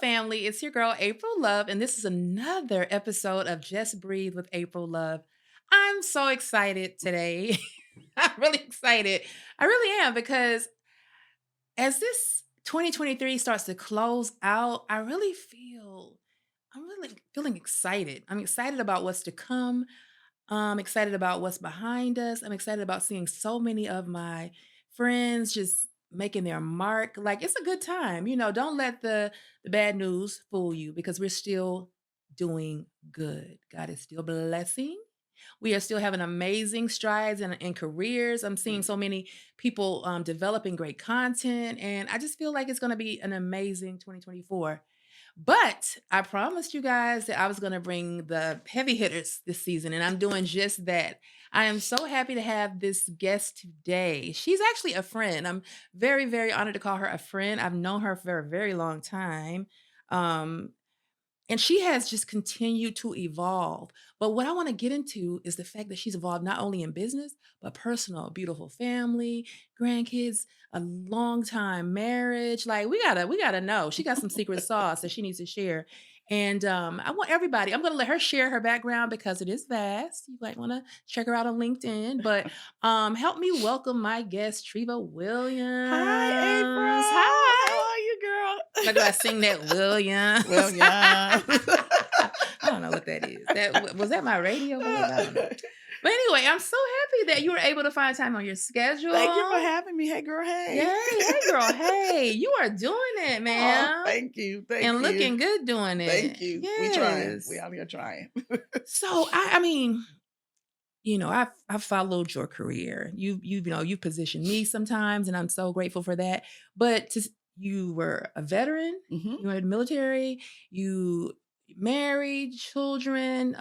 family. It's your girl, April Love, and this is another episode of Just Breathe with April Love. I'm so excited today. I'm really excited. I really am because as this 2023 starts to close out, I'm really feeling excited. I'm excited about what's to come. I'm excited about what's behind us. I'm excited about seeing so many of my friends just making their mark. Like it's a good time. Don't let the bad news fool you because we're still doing good. God is still blessing. We are still having amazing strides in careers. I'm seeing so many people developing great content, and I just feel like it's going to be an amazing 2024. But I promised you guys that I was going to bring the heavy hitters this season, and I'm doing just that. I am so happy to have this guest today. She's actually a friend. I'm very, very honored to call her a friend. I've known her for a very long time. Um, and she has just continued to evolve. But what I want to get into is the fact that she's evolved not only in business, but personal, beautiful family, grandkids, a long time marriage. Like we gotta know. She got some secret sauce that she needs to share. And I want everybody, I'm gonna let her share her background because it is vast. You might want to check her out on LinkedIn. But help me welcome my guest, Treiva Hi, Williams. April. How Hi. are you, Like, do girl? I sing that Williams? Well, yeah. I don't know what that is. Was that my radio voice? I don't know. But anyway, I'm so happy that you were able to find time on your Thank you for schedule. having me. Hey, girl. Hey. Yay, hey girl, hey, you are doing it, Oh, man. thank you. Thank And you. looking good doing Thank it. you. We trying. We Yes. out here trying. So I mean, I've followed your career. You've positioned me sometimes, and I'm so grateful for that. But you were a veteran, hmm you were in the military, you married, children,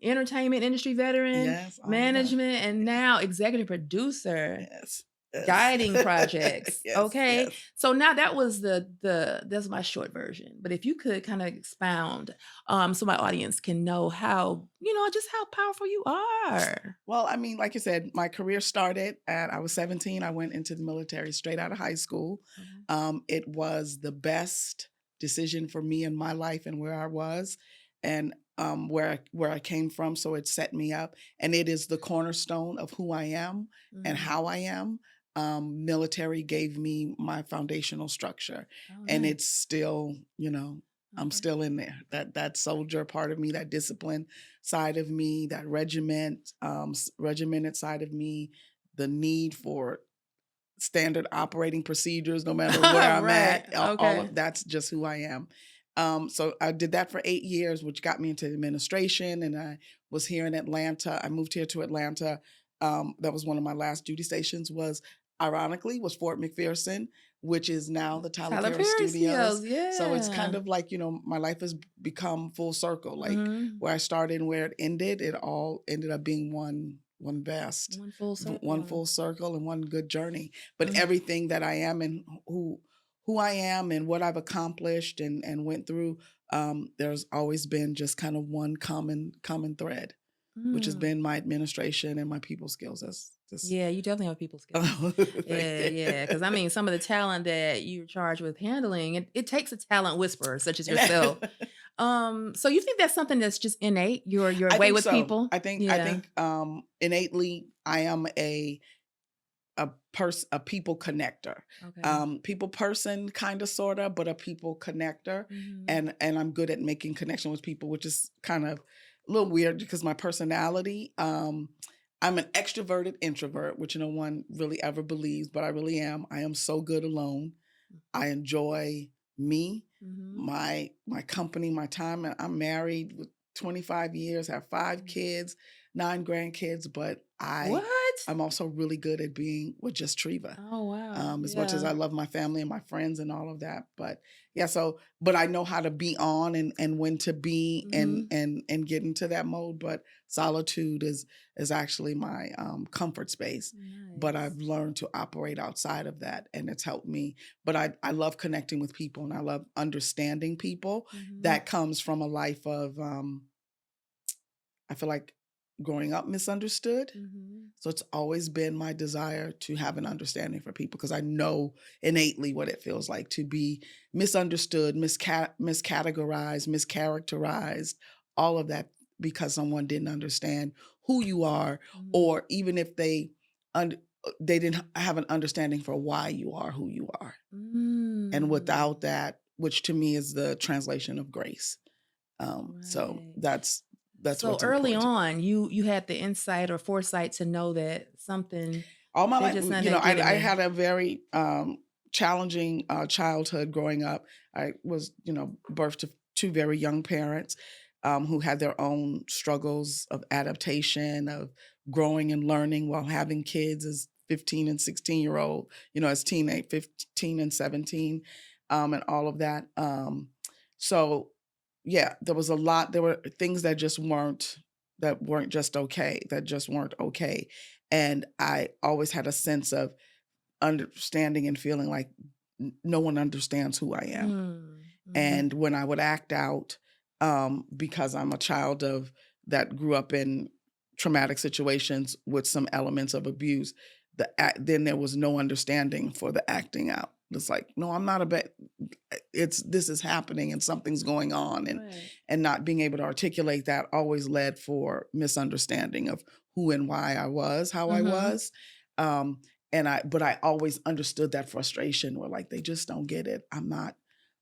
entertainment industry veteran, Yes, all of that. management, and now executive producer Yes. Yes. guiding projects. yes. Okay. Yes. So now that was that's my short version. But if you could kind of expound, so my audience can know how, just how powerful you are. Well, I mean, like you said, my career started I was 17. I went into the military straight out of high school. Okay. It was the best decision for me in my life and where I was and where I came from. So it set me up and it is the cornerstone of who I am and Mhm. how I am. Military gave me my foundational structure Oh, and nice. it's still, I'm Okay. still in there. That soldier part of me, that discipline side of me, that regimented side of me, the need for standard operating procedures, no matter where I'm Right. at. All Okay. of that's just who I am. So I did that for 8 years, which got me into administration. And I was here in Atlanta. I moved here to Atlanta. That was one of my last duty stations. Was Fort McPherson, which is now the Tyler Tyler Perry Perry Studios. skills. So it's Yeah. kind of like my life has become full circle. Like Mhm. where I started and where it ended, it all ended up being One full one circle. full circle and one good journey. But Mm. everything that I am and who I am and what I've accomplished and went through, there's always been just kind of one common thread, which has Mm. been my administration and my people skills. That's just Yeah, you definitely have people skills. thank Yeah, you. yeah. Because I mean, some of the talent that you're charged with handling, it takes a talent whisperer such as yourself. So you think that's something that's just innate, your I way think with so. people? I Yeah. think innately I am a people connector, Okay. people person kind of sorta, but a people connector, Mhm. and I'm good at making connection with people, which is kind of a little weird because my personality. I'm an extroverted introvert, which no one really ever believes, but I really am. I am so good alone. I enjoy me, Mhm. my company, my time. And I'm married with 25 years, have 5 kids, 9 grandkids, but What? I'm also really good at being with just Treva. Oh, wow. As much as Yeah. I love my family and my friends and all of that, but yeah, but I know how to be on and when to be Mhm. and get into that mode. But solitude is actually my comfort space. But Nice. I've learned to operate outside of that, and it's helped me. But I love connecting with people, and I love understanding people. Mhm. That comes from a life of I feel like growing up misunderstood. Mhm. So it's always been my desire to have an understanding for people because I know innately what it feels like to be misunderstood, miscategorized, mischaracterized, all of that because someone didn't understand who you are, Mhm. or even if un- they didn't have an understanding for why you are who you are. And without Mm. that, which to me is the translation of grace. So Right. that's So what's early important to me. on, you had the insight or foresight to know that something All my they're life, just not you know, that good in I me. had a very challenging childhood growing up. I was, birthed to two very young parents who had their own struggles of adaptation, of growing and learning while having kids as 15 and 16-year-old, as teenage 15 and 17, and all of that. So yeah, there was a lot. There were things that weren't just okay, that just weren't okay. And I always had a sense of understanding and feeling like no one understands who I am. Mm. Mhm. And when I would act out, because I'm a child of that grew up in traumatic situations with some elements of abuse, then there was no understanding for the acting out. It's like, no, I'm not a bad. This is happening and something's going on, and Right. not being able to articulate that always led for misunderstanding of who and why I was, how I Mhm. was. Um, but I always understood that frustration where like they just don't get it. I'm not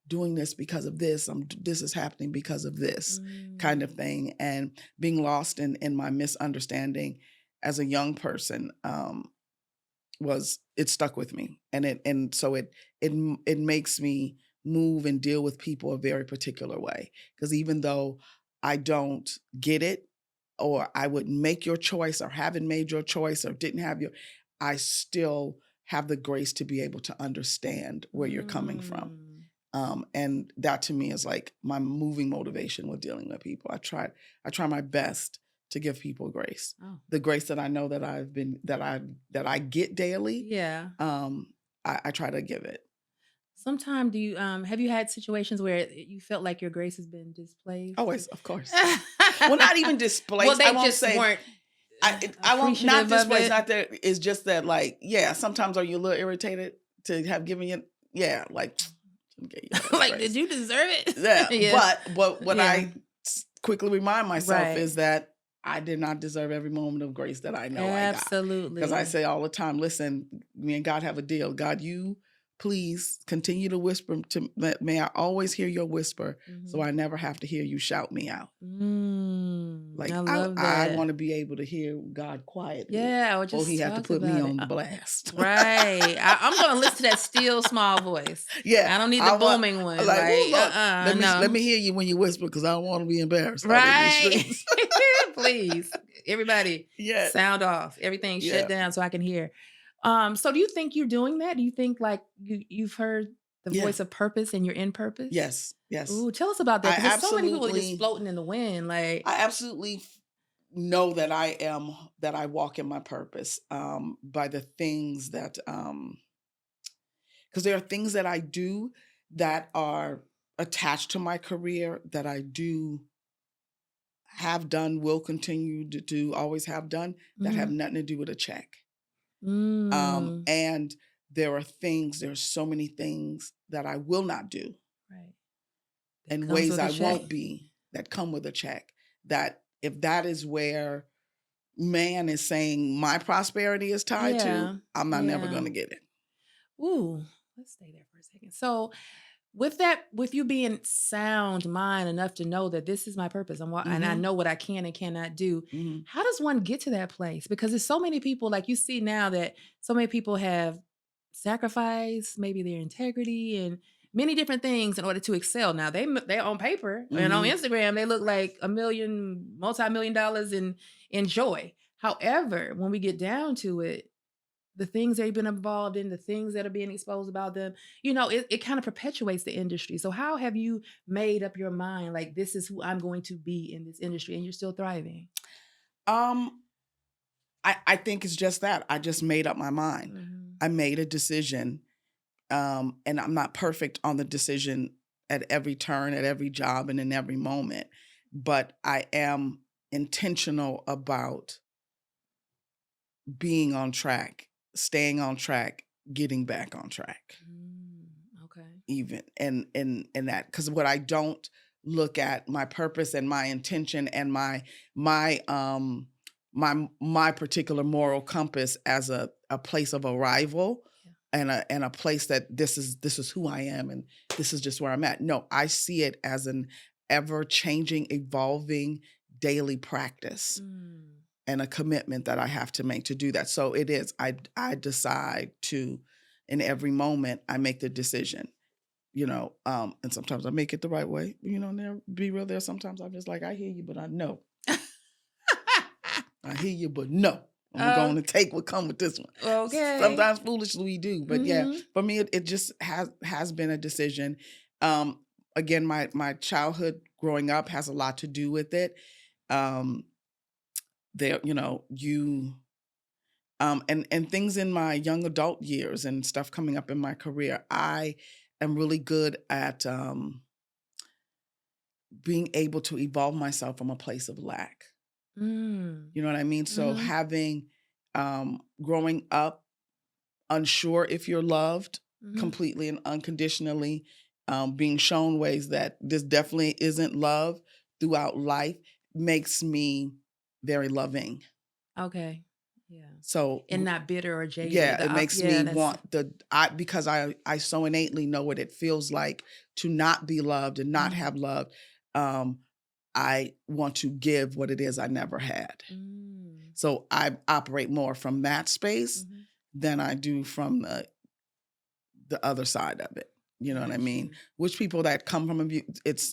doing this because of this. This is happening because of this kind of Mm. thing. And being lost in my misunderstanding as a young person, it stuck with me, and so it makes me move and deal with people a very particular way, because even though I don't get it, or I would make your choice or haven't made your choice or didn't have your, I still have the grace to be able to understand where you're coming from. Mm. And that to me is like my moving motivation with dealing with people. I try my best to give people grace. Oh. The grace that I know that I get daily, Yeah. I try to give it. Sometime do you have you had situations where you felt like your grace has been displaced? Always, of course. Well, not even Well, displaced. I they won't just say weren't I won't, not appreciative of displaced. it. Not that it's just that, like, yeah. Sometimes are you a little irritated to have given you, yeah, like okay, yeah, that's Like, did grace. you deserve it? Yeah, Yeah. but what Yeah. I quickly remind myself Right. is that I did not deserve every moment of grace that I know I got. Because I Absolutely. say all the time, listen, me and God have a deal. God, you please continue to whisper to, may I always hear your whisper, so Mhm. I never have to hear you shout me out. Mm, Like I I, love I that. want to be able to hear God quietly. Yeah, I Oh, he just had to talked put me about it. on blast. Right. I'm gonna listen to that still small voice. Yeah, I don't need the I want, booming one. like, oh Like, Lord, let no. me hear you when you whisper, because I don't want to be embarrassed out in these Right. streets. Please, everybody, Yeah, sound off. Everything shut yeah, down so I can hear. So do you think you're doing that? Do you think like you've heard the yeah. voice of purpose and you're in purpose? Yes, yes. Ooh, tell us about that I because there's so many people that just absolutely floating in the wind. Like, I absolutely know that I walk in my purpose, by the things that, because there are things that I do that are attached to my career, that I do, have done, will continue to do, always have done, that have mhm. nothing to do with a check. Mm, And there's so many things that I will not do, right. That and comes ways with a I check. won't be, that come with a check. That if that is where man is saying my prosperity is tied to, Yeah. I'm not never Yeah. going to get it. Ooh, let's stay there for a second. So, with that, with you being sound mind enough to know that this is my purpose, and I Hmm. know what I can and cannot do. Hmm. How does one get to that place? Because there's so many people, like you see now that so many people have sacrificed maybe their integrity and many different things in order to excel. Now they on paper and on Hmm. Instagram they look like a million, multi-million dollars in joy. However, when we get down to it, the things they've been involved in, the things that are being exposed about them, it kind of perpetuates the industry. So how have you made up your mind like this is who I'm going to be in this industry and you're still thriving? Um, I think it's just that I just made up my mind. Mhm. I made a decision, and I'm not perfect on the decision at every turn, at every job, and in every moment, but I am. intentional about being on track, staying on track, getting back on track. Okay. Even and that, because what I don't look at my purpose and my intention and my my particular moral compass as a place of arrival Yeah. and a place that this is who I am and this is just where I'm at. No, I see it as an ever changing, evolving daily practice and a commitment that I have to make to do that. So it is, I decide to, in every moment, I make the decision, and sometimes I make it the right way, and be real there. Sometimes I'm just like, I hear you, but I know. I hear you, but no. I'm going to take what come with this one. Okay. Sometimes foolishly we do, but yeah, for me, it just has been a decision. Again, my childhood growing up has a lot to do with it. There, and things in my young adult years and stuff coming up in my career, I am really good at being able to evolve myself from a place of lack. You know what I mean? So having growing up unsure if you're loved completely and unconditionally, being shown ways that this definitely isn't love throughout life makes me very loving. Okay. Yeah. So And not bitter or jaded. yeah, it makes me that's want because I so innately know what it feels like to not be loved and not have love. I want to give what it is I never had. So I operate more from that space than I do from the other side of it. You know what I mean? Which people that come from abuse,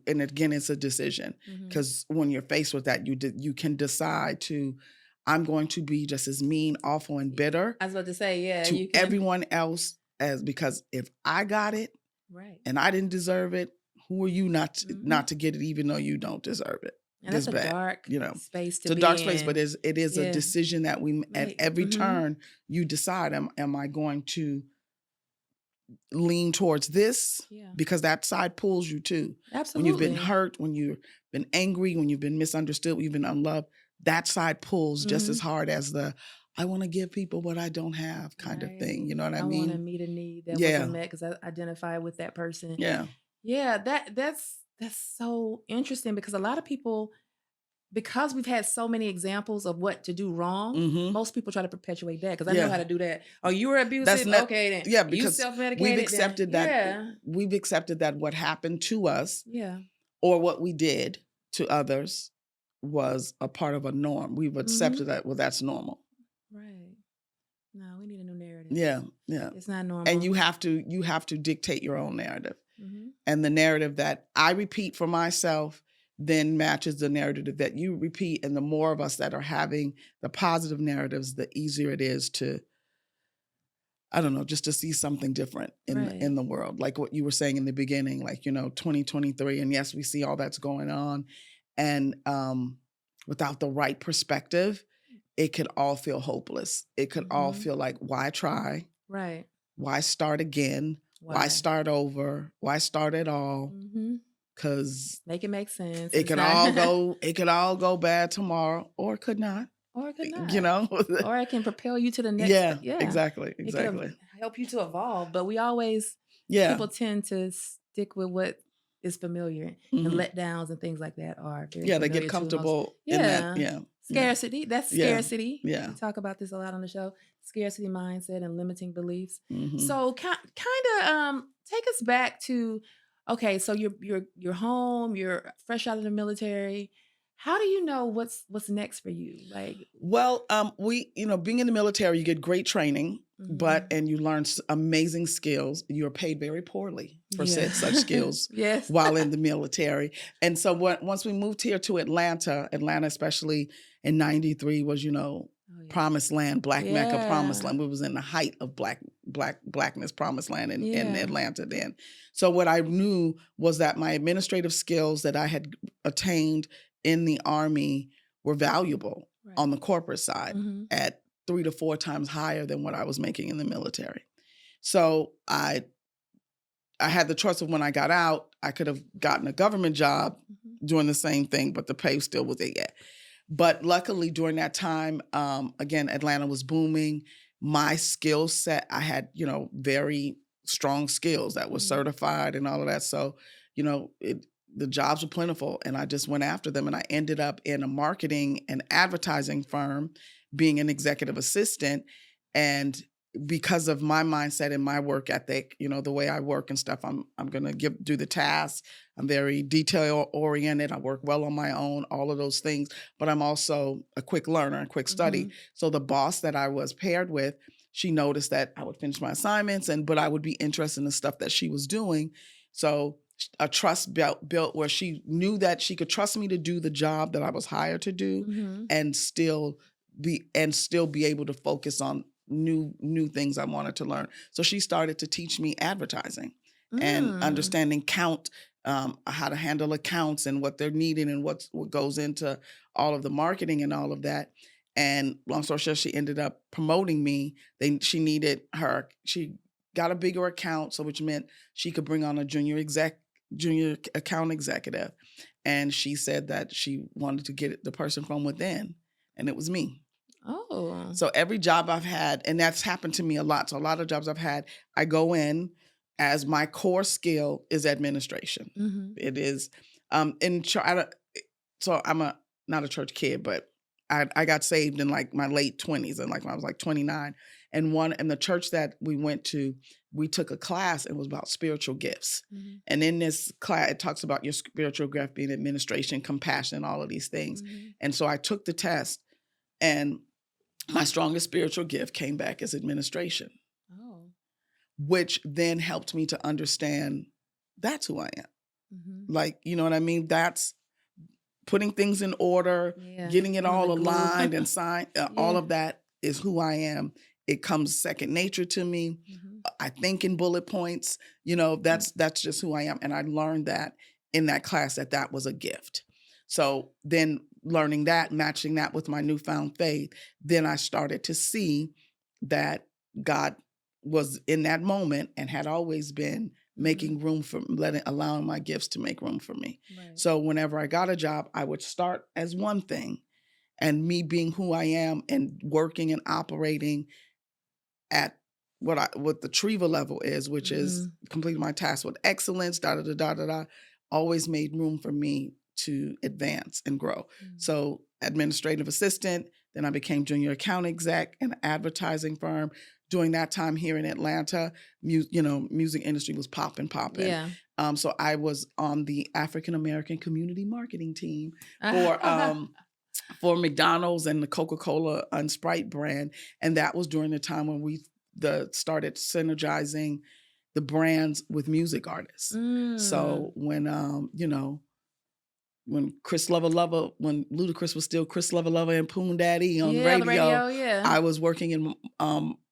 and again, it's a decision, because when you're faced with that, you can decide to, I'm going to be just as mean, awful, and bitter. I was about to say, yeah, to you can. everyone else, because if I got it, right, and I didn't deserve it, who are you not to get it, even though you don't deserve it? And that's a bad, dark space to it's a be dark in. space, but it is a decision that we at every turn you decide, am I going to lean towards this, because that side pulls you too. Absolutely. When you've been hurt, when you've been angry, when you've been misunderstood, when you've been unloved, that side pulls just as hard as the I want to give people what I don't have kind of thing. You know what I mean? I want to meet a need that wasn't met because I identify with that person. Yeah, that's so interesting, because a lot of people, because we've had so many examples of what to do wrong, most people try to perpetuate that, because I know how to do that. Oh, you were abusive? Okay, then. Yeah, You because self-medicated? we've accepted that. Yeah. We've accepted that what happened to us, or what we did to others, was a part of a norm. We've accepted that. Well, that's normal. Right. No, we need a new narrative. Yeah. It's not normal. And you have to dictate your own narrative. And the narrative that I repeat for myself then matches the narrative that you repeat. And the more of us that are having the positive narratives, the easier it is to, I don't know, just to see something different in the world. Like what you were saying in the beginning, like, 2023. And yes, we see all that's going on. And without the right perspective, it could all feel hopeless. It could all feel like, why try? Right. Why start again? Why start over? Why start at all? Because make it make sense. It could all go bad tomorrow, or it could not. Or it could not. Or it can propel you to the next. Yeah, exactly. It can help you to evolve. But we always, people tend to stick with what is familiar, and letdowns and things like that are very they get comfortable in that. Scarcity. That's scarcity. Yeah. We talk about this a lot on the show. Scarcity mindset and limiting beliefs. So kind of take us back to, okay, so you're home, you're fresh out of the military. How do you know what's next for you? Like, well, we, being in the military, you get great training, and you learn amazing skills. You're paid very poorly for such skills while in the military. And so once we moved here to Atlanta especially in '93 was, promised land, Black Mecca, promised land. We was in the height of blackness, promised land in Atlanta then. So what I knew was that my administrative skills that I had attained in the Army were valuable on the corporate side at 3 to 4 times higher than what I was making in the military. So I I had the choice of when I got out, I could have gotten a government job Mhm. doing the same thing, but the pay still was there. But luckily during that time, again, Atlanta was booming. My skill set, I had, very strong skills that was Mhm. certified and all of that. So, the jobs were plentiful and I just went after them. And I ended up in a marketing and advertising firm being an executive assistant. And because of my mindset and my work ethic, the way I work and stuff, I'm gonna do the task. I'm very detail oriented. I work well on my own, all of those things, but I'm also a quick learner and quick study. Mhm. So the boss that I was paired with, she noticed that I would finish my assignments but I would be interested in the stuff that she was doing. So a trust built where she knew that she could trust me to do the job that I was hired to do Mhm. and still be able to focus on new things I wanted to learn. So she started to teach me advertising and Mm. understanding how to handle accounts and what they're needing and what goes into all of the marketing and all of that. And long story short, she ended up promoting me. She got a bigger account, so which meant she could bring on a junior account executive. And she said that she wanted to get the person from within, and it was me. Oh. So every job I've had, and that's happened to me a lot. So a lot of jobs I've had, I go in as my core skill is administration. Mhm. It is in church. So I'm not a church kid, but I got saved in like my late 20s and like when I was like 29. And the church that we went to, we took a class and it was about spiritual gifts. Mhm. And in this class, it talks about your spiritual gift being administration, compassion, all of these things. Mhm. And so I took the test and my strongest spiritual gift came back as administration, Oh. which then helped me to understand that's who I am. Mhm. Like, you know what I mean? That's putting things in order, Yeah. getting it One of the all glue. aligned and signed. All Yeah. of that is who I am. It comes second nature to me. Mhm. I think in bullet points. Mm. That's just who I am. And I learned that in that class that was a gift. So then learning that, matching that with my newfound faith, then I started to see that God was in that moment and had always been Mhm. making room for allowing my gifts to make room for me. Right. So whenever I got a job, I would start as one thing, and me being who I am and working and operating at what the Treiva level is, which is Mhm. completing my task with excellence, da da da da da da, always made room for me to advance and grow. Mm. So administrative assistant, then I became junior account exec in an advertising firm. During that time here in Atlanta, music industry was popping. Yeah. So I was on the African American community marketing team for for McDonald's and the Coca-Cola and Sprite brand. And that was during the time when we started synergizing the brands with music artists. Mm. So when when Ludacris was still Chris Lover Lover and Poon Daddy on the Yeah, the radio, radio, yeah. I was working in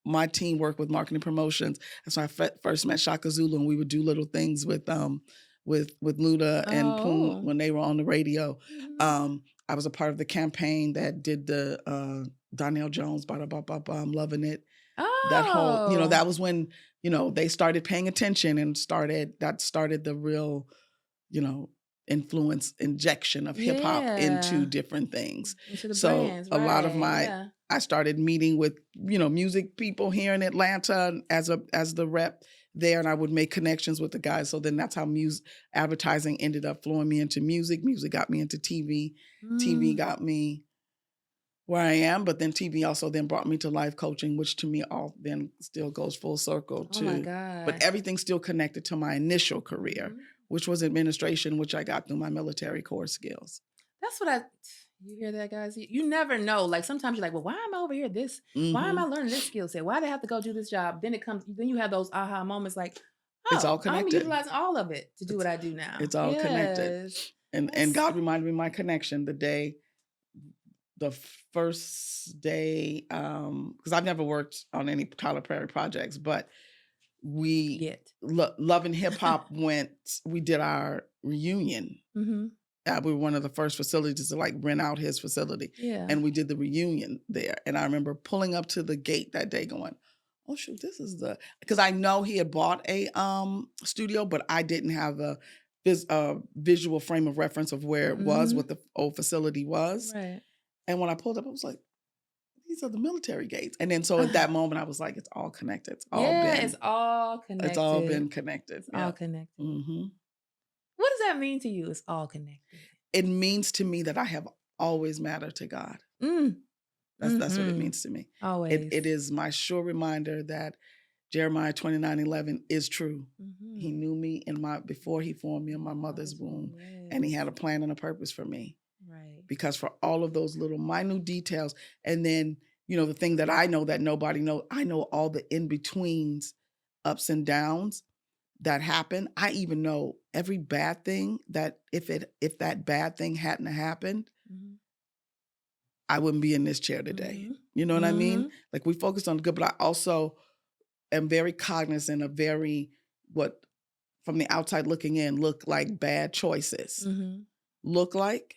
my team worked with marketing promotions. That's when I first met Shaka Zulu, and we would do little things with Luda and Poon Oh. when they were on the radio. Mhm. I was a part of the campaign that did the Donnell Jones, ba ba ba ba, I'm loving it. That whole, Oh. that was when, they started paying attention and started the real, you know, influence injection of hip hop into Yeah. different things. Into the So brands, a lot of right, yeah. I started meeting with, music people here in Atlanta as the rep there, and I would make connections with the guys. So then that's how music advertising ended up flowing me into music. Music got me into TV. TV Mm. got me where I am, but then TV also then brought me to life coaching, which to me all then still goes full circle Oh my to, but gosh. everything's still connected to my initial career, Mhm. which was administration, which I got through my military core skills. That's what I you hear that, guys? You never know. Like, sometimes you're like, "Well, why am I over here why am I Hmm. learning this skill set? Why do I have to go do this job?" Then you have those aha moments like, It's all "Oh, I'm connected. utilizing all of it to do what It's I do now." it's all connected. Yes. And That's God reminded me of my connection the first day, because I've never worked on any Tyler Perry projects, but we yet. Love and Hip Hop we did our reunion. Mhm. We were one of the first facilities to like rent out his facility, Yeah. and we did the reunion there. And I remember pulling up to the gate that day, going, oh shoot, this is the, because I know he had bought a studio, but I didn't have a visual frame of reference of where it was, Mhm. what the old facility was. Right. And when I pulled up, I was like, these are the military gates. And then so at Ah, that moment, I was like, it's all connected. yeah, it's all It's all connected. been connected. It's all Yeah. connected. Hmm. What does that mean to you? It's all connected. It means to me that I have always mattered to God. Mm. That's what it Mhm. means to me. It Always. is my sure reminder that Jeremiah 29:11 is true. He Mhm. knew me in my before he formed me in my mother's Mother's womb, womb, and he yes. had a plan and a purpose for me. Right. Because for all of those little minute details, and then the thing that I know that nobody knows, I know all the in betweens, ups and downs that happen. I even know every bad thing that if that bad thing hadn't happened, Mhm. I wouldn't be in this chair today. Mhm. You know what I mean? Mhm. Like we focus on the good, but I also am very cognizant of very what from the outside looking in look like bad choices. Mhm. Look like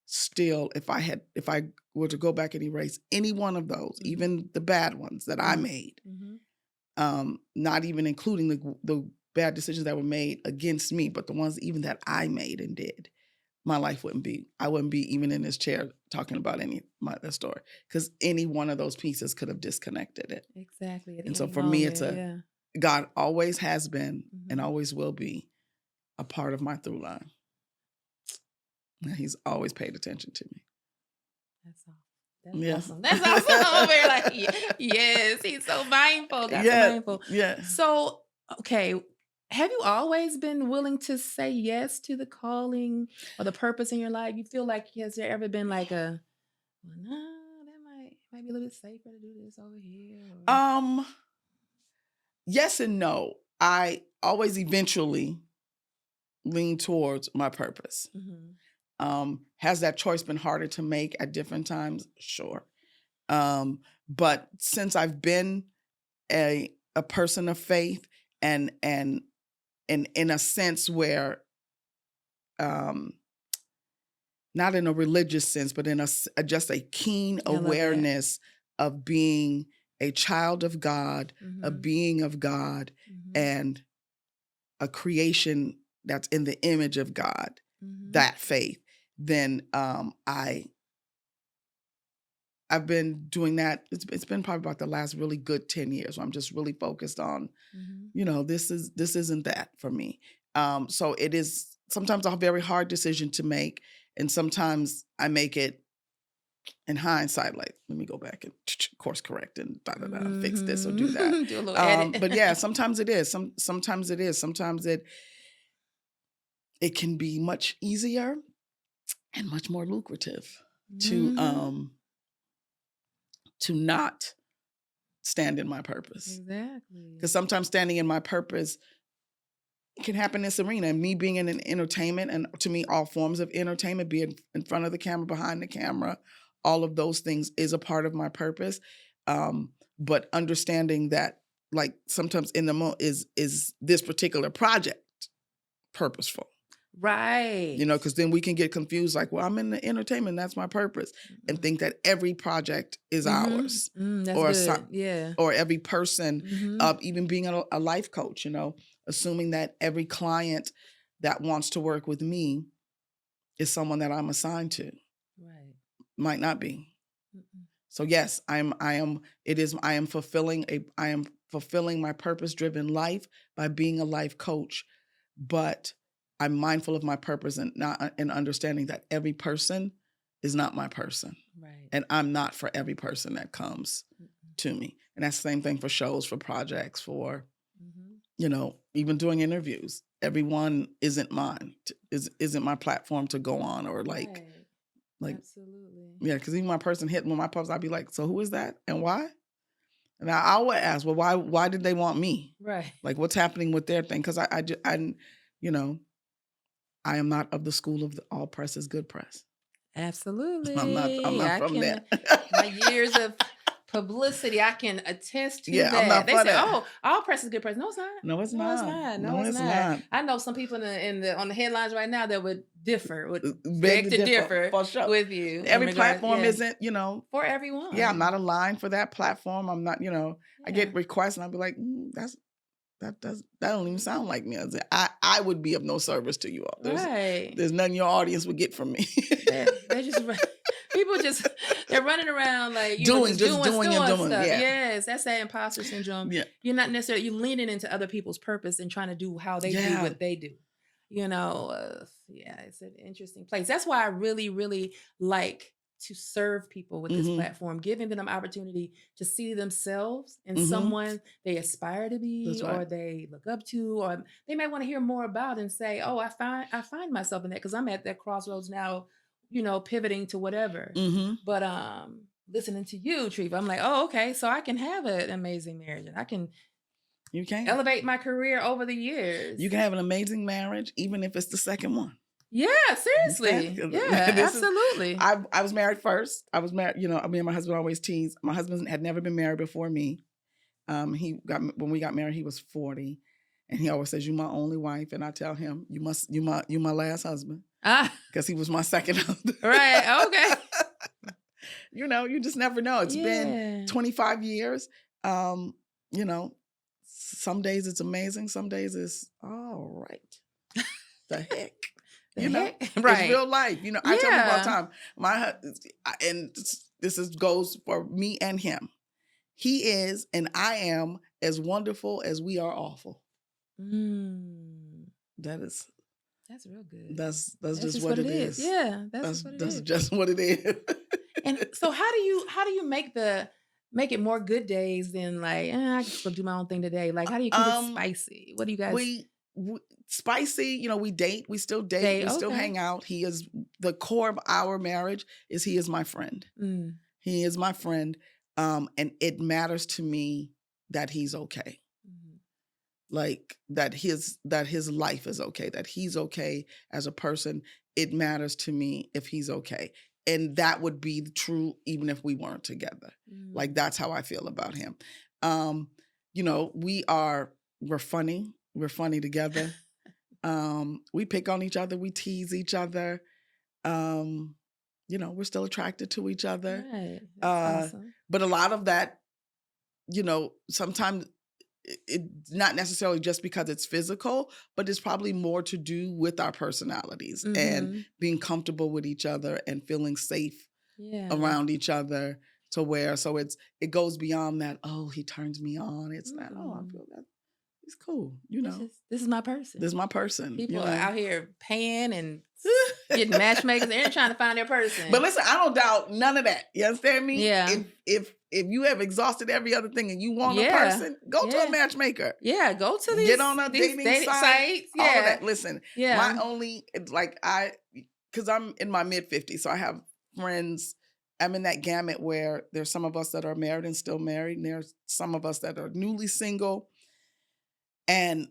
still if I were to go back and erase any one of those, Mhm. even the bad ones that I Mhm. made, Mhm. not even including the bad decisions that were made against me, but the ones even that I made and did, my life I wouldn't be even in this chair talking about the story, because any one of those pieces could have disconnected it. Exactly, at And so any for me, it's moment, yeah. God always has been and Mhm. always will be a part of my through line. And he's always paid attention to me. That's awesome. That's Yeah. awesome. That's awesome. I'm over here like, yes, he's so mindful. God's so Yeah, mindful. yeah. So, okay, have you always been willing to say yes to the calling or the purpose in your life? You feel like has there ever been like a, well, no, that might be a little bit safer to do this over here, or Um, yes and no. I always eventually lean towards my purpose. Mhm. Has that choice been harder to make at different times? Sure. But since I've been a person of faith and in a sense where um not in a religious sense, but in just a keen I love that. awareness of being a child of God, a Mhm. being of God, Mhm. and a creation that's in the image of God, Mhm. that faith, then I've been doing that. It's been probably about the last really good 10 years where I'm just really focused on, Mhm. this isn't that for me. So it is sometimes a very hard decision to make, and sometimes I make it in hindsight, like, let me go back and course correct and fix this or do that. Mhm. Do a little edit. But yeah, sometimes it is. Sometimes it is. Sometimes it can be much easier and much more lucrative to Mhm. not stand in my purpose. Exactly. Because sometimes standing in my purpose can happen in this arena. And me being in an entertainment, and to me, all forms of entertainment, be it in front of the camera, behind the camera, all of those things is a part of my purpose. But understanding that, like, sometimes in the is this particular project purposeful? Right. Because then we can get confused, like, well, I'm in the entertainment, that's my purpose, and Mm-mm. think that every project is Mhm. ours, That's or good. Yeah. or every person, Mhm. even being a life coach, assuming that every client that wants to work with me is someone that I'm assigned to. Right. Might not be. Mm-mm. So yes, I am fulfilling my purpose-driven life by being a life coach, but I'm mindful of my purpose and not and understanding that every person is not my person. Right. And I'm not for every person that comes Mm-mm. to me. And that's the same thing for shows, for projects, for, Mhm. even doing interviews. Everyone isn't mine, isn't my platform to go on, or Right. like, Absolutely. yeah, because even my person hit when my post, I'd be like, so who is that and why? And I always ask, well, why did they want me? Right. Like, what's happening with their thing? Because you know, I am not of the school of all press is good press. I'm Absolutely. not I from there. can my years of publicity. I can attest to Yeah, I'm that. not They for say, that. "Oh, all press is good press." No, it's not. No, it's No, it's not. not. No, No, it's it's not. not. I know some people on the headlines right now that would differ, would Beg beg to to differ, differ for sure. with you in Every regards, platform yeah, isn't, for yeah, I'm everyone. not aligned for that platform. I'm not, I Yeah. get requests and I'll be like, that don't even sound like me. I would be of no service to you all. Right. There's nothing your audience would get from me. They're just people just they're running around like just just doing and doing doing. stuff. Yeah. Yes, that's that imposter syndrome. Yeah. You're not necessarily you leaning into other people's purpose and trying to do how they do Yeah. what they do. Yeah, it's an interesting place. That's why I really, really like to serve people with this Mhm. platform, giving them opportunity to see themselves in Mhm. someone they aspire to be, That's or right. they look up to, or they might want to hear more about and say, "Oh, I find myself in that because I'm at that crossroads now, pivoting to whatever." Mhm. But listening to you, Treva, I'm like, "Oh, okay, so I can have an amazing marriage and I can You can. elevate my career over the years." You can have an amazing marriage, even if it's the second one. Yeah, seriously. Yeah, absolutely. I was married first. I was married, me and my husband always tease. My husband had never been married before me. When we got married, he was 40. And he always says, "You're my only wife." And I tell him, you my last husband. Because he was my second husband. Right. Okay. You just never know. It's been 25 years. Some days it's amazing. Some days it's all right. The heck. Right. It's real life. I tell people all the Yeah. time, and goes for me and him. He is and I am as wonderful as we are awful. That's real good. That's just what it is. Yeah, that's what it is. That's just what it is. And so how do you make it more good days than like, I can still do my own thing today? Like, how do you keep it spicy? What do you guys we spicy, we date, we still date, we still hang out. He is the core of our marriage he is my friend. He is my friend. And it matters to me that he's okay. Like that his life is okay, that he's okay as a person. It matters to me if he's okay. And that would be true even if we weren't together. Like that's how I feel about him. We're funny. We're funny together. We pick on each other. We tease each other. We're still attracted to each other. Right. That's awesome. But a lot of that, sometimes it's not necessarily just because it's physical, but it's probably more to do with our personalities and being comfortable with each other and feeling safe around each other it goes beyond that, oh, he turns me on. It's not, oh, I feel that. It's cool, This is my person. This is my person. People are out here paying and getting matchmakers. They're trying to find their person. But listen, I don't doubt none of that. You understand me? Yeah. If you have exhausted every other thing and you want a person, go to a matchmaker. Yeah, go to these. Get on a dating sites. Yeah. All of that. Listen, yeah. Because I'm in my mid-50s, so I have friends. I'm in that gamut where there's some of us that are married and still married, and there's some of us that are newly single. And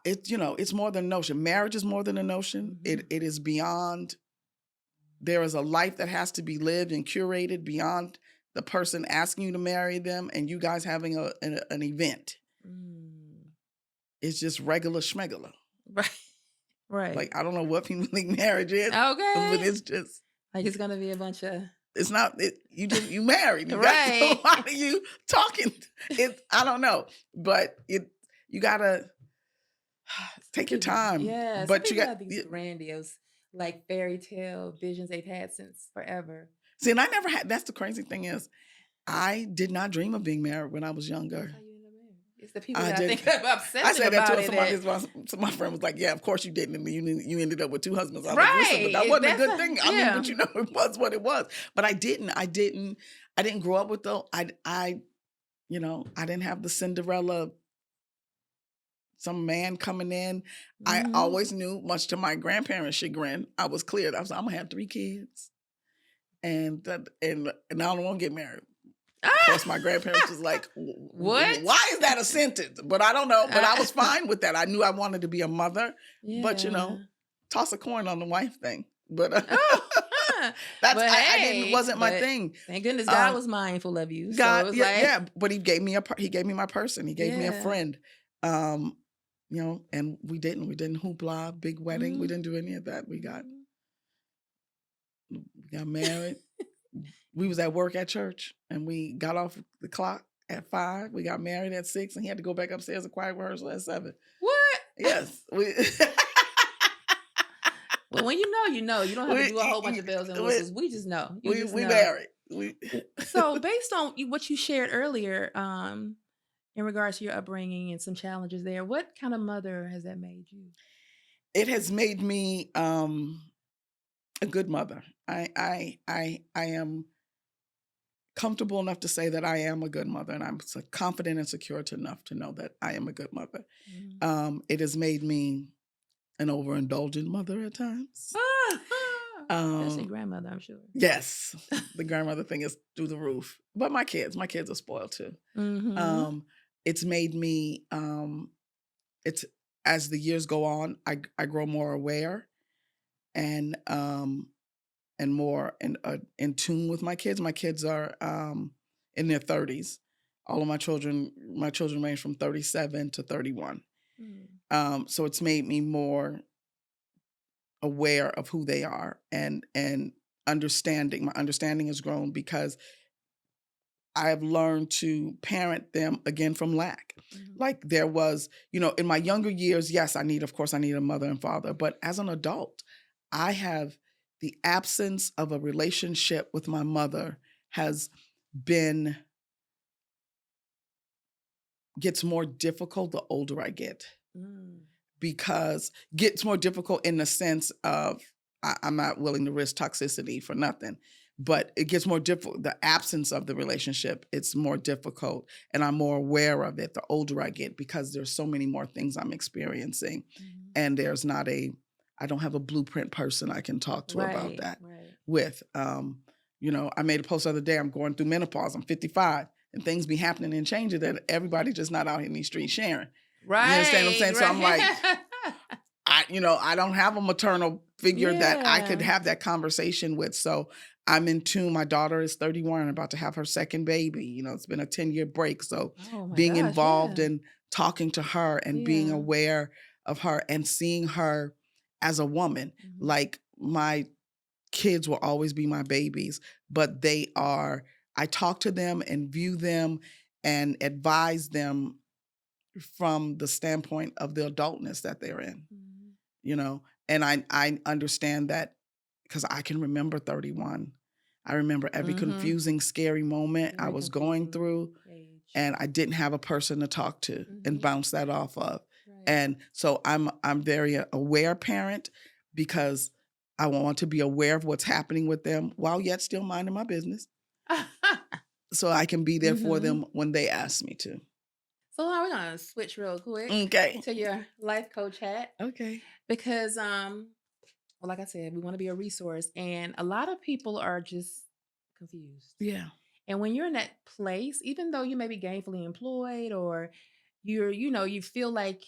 it's more than a notion. Marriage is more than a notion. It is beyond. There is a life that has to be lived and curated beyond the person asking you to marry them and you guys having an event. It's just regular schmegular. Right. Like, I don't know what people think marriage is. Okay. But it's just. Like, it's going to be a bunch of. It's not, you married. You right. Why are you talking? I don't know. But you got to take your time. Yeah. But you got these grandiose, like fairy tale visions they've had since forever. See, and I never had, that's the crazy thing is, I did not dream of being married when I was younger. That's how you end up married. It's the people that I think are obsessed I said about that to my friend was like, yeah, of course you didn't. And you ended up with two husbands. I was like, listen, but that wasn't a good thing. I mean, but it was what it was. But I didn't grow up with I didn't have the Cinderella, some man coming in. I always knew, much to my grandparents' chagrin, I was clear. I was like, I'm gonna have 3 kids. And I don't want to get married. Of course, my grandparents was like, what? Why is that a sentence? But I don't know. But I was fine with that. I knew I wanted to be a mother. Yeah. But, toss a coin on the wife thing. But That's But I didn't hey, wasn't my but thing. thank goodness God Um, was mindful of you. So it God, was yeah, like, yeah, but he gave me my person. He gave me a yeah. friend. Um, and we didn't hoopla, big wedding. We Mm, didn't do any of that. mm. We got married. We was at work at church, and we got off the clock at 5. We got married at 6, and he had to go back upstairs and choir rehearsal at 7. What? Yes, we Well, when you know, you know. You don't have to do a whole bunch we of bells and we whistles. We just know. You we, just we know. married. We So based on what you shared earlier, in regards to your upbringing and some challenges there, what kind of mother has that made you? it has made me a good mother. I am comfortable enough to say that I am a good mother, and I'm confident and secure enough to know that I am a good mother. Mhm. It has made me an overindulgent mother at times. Especially Um, grandmother, I'm sure. yes, the grandmother thing is through the roof. But my kids are spoiled too. Mhm. Um, it's made me it's as the years go on, I grow more aware and more in tune with my kids. My kids are in their 30s. All of my children range from 37 to 31. Mm. So it's made me more aware of who they are and understanding. My understanding has grown because I have learned to parent them again from lack. Mhm. Like there was, in my younger years, yes, of course I need a mother and father, but as an adult, I have the absence of a relationship with my mother has been gets more difficult the older I get. Mm. Because gets more difficult in the sense of I'm not willing to risk toxicity for nothing, but it gets more difficult. The absence of the relationship, it's more difficult, and I'm more aware of it the older I get because there's so many more things I'm experiencing, Mhm. and I don't have a blueprint person I can talk to about Right, that right. with. I made a post the other day. I'm going through menopause. I'm 55, and things be happening and changing that everybody just not out in these streets sharing. You understand what I'm Right, saying? So I'm like, right. I don't have a maternal figure that I could Yeah. have that conversation with. So I'm in tune. My daughter is 31, about to have her second baby. It's been a 10-year break. So Oh my being gosh, involved yeah. in talking to her and being Yeah. aware of her and seeing her as a woman, Mhm. like my kids will always be my babies, but I talk to them and view them and advise them from the standpoint of the adultness that they're in, Mhm. you know? And I understand that because I can remember 31. I remember every Mhm. confusing, scary moment I Very was going confusing through, age. and I didn't have a person to talk to and Mhm. bounce that off of. Right. And so I'm very aware parent because I want to be aware of what's happening with them while yet still minding my business so I can be there for Mhm. them when they ask me to. So now we're gonna switch real quick Okay. to your life coach hat Okay. because well, like I said, we want to be a resource, and a lot of people are just confused. Yeah. And when you're in that place, even though you may be gainfully employed or you feel like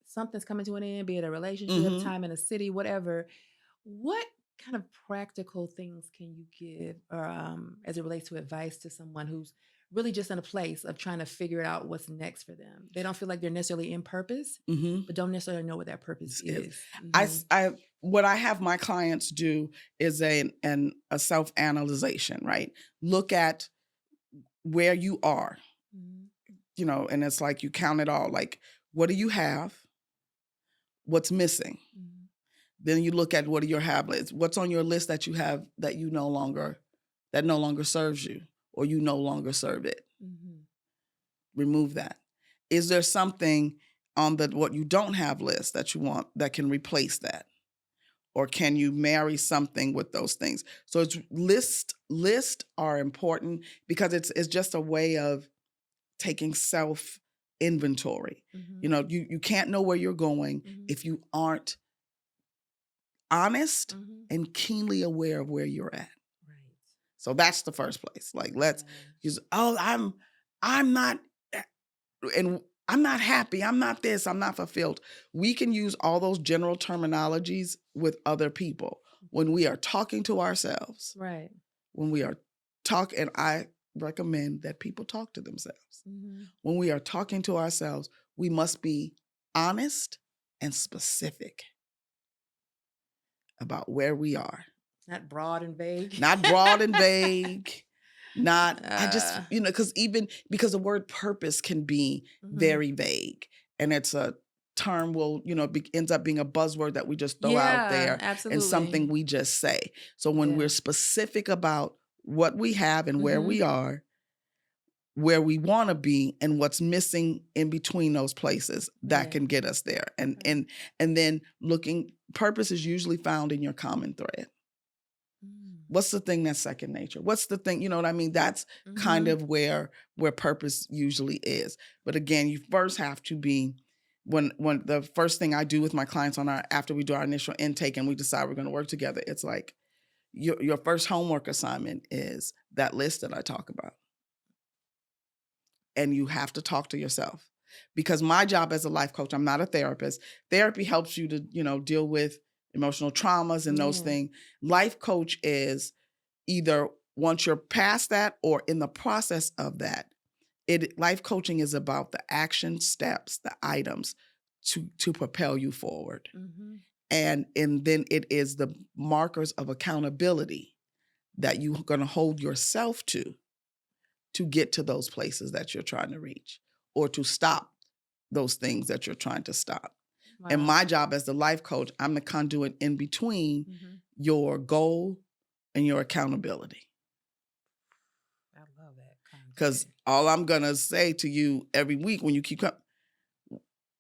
something's coming to an end, be it a relationship, Mhm. time in a city, whatever, what kind of practical things can you give or as it relates to advice to someone who's really just in a place of trying to figure out what's next for them? They don't feel like they're necessarily in purpose, Mhm. but don't necessarily know what that purpose Is is. Mhm. what I have my clients do is a self-analyzation, right? Look at where you are, Mhm. and it's like you count it all. Like, what do you have? What's missing? Mhm. Then you look at what are your have lists. What's on your list that you have that no longer serves you or you no longer serve it. Mhm. Remove that. Is there something on the what you don't have list that you want that can replace that? Or can you marry something with those things? So it's list are important because it's just a way of taking self inventory. Mhm. You can't know where you're going Mhm. if you aren't honest Mhm. and keenly aware of where you're at. Right. So that's the first place. Like let's Yeah. use I'm not and I'm not happy. I'm not this. I'm not fulfilled. We can use all those general terminologies with other people. when we are talking to ourselves, Right. when we are and I recommend that people talk to themselves. Mhm. When we are talking to ourselves, we must be honest and specific about where we are. Not broad and vague. Not broad and vague, not, I just, Uh, because the word purpose can be mhm. very vague, and it's a term ends up being a buzzword that we just throw out Yeah, there and something absolutely. we just say. So when we're Yeah. specific about what we have and where Mhm. we are, where we want to be, and what's missing in between those places, that Yeah. can get us there. And Right. and then looking purpose is usually found in your common thread. Mm. What's the thing that's second nature? What's the thing, you know what I mean? That's kind Mhm. of where purpose usually is. But again, you first have to be when the first thing I do with my clients after we do our initial intake and we decide we're going to work together, it's like your first homework assignment is that list that I talk about. And you have to talk to yourself. Because my job as a life coach, I'm not a therapist. Therapy helps you to, deal with emotional traumas and those Yeah. things. Life coach is either once you're past that or in the process of that. Life coaching is about the action steps, the items to propel you forward. Mhm. And then it is the markers of accountability that you're going to hold yourself to get to those places that you're trying to reach, or to stop those things that you're trying to stop. And Wow. my job as the life coach, I'm the conduit in between Mhm. your goal and your accountability. I love that Because conduit. all I'm going to say to you every week when you keep coming,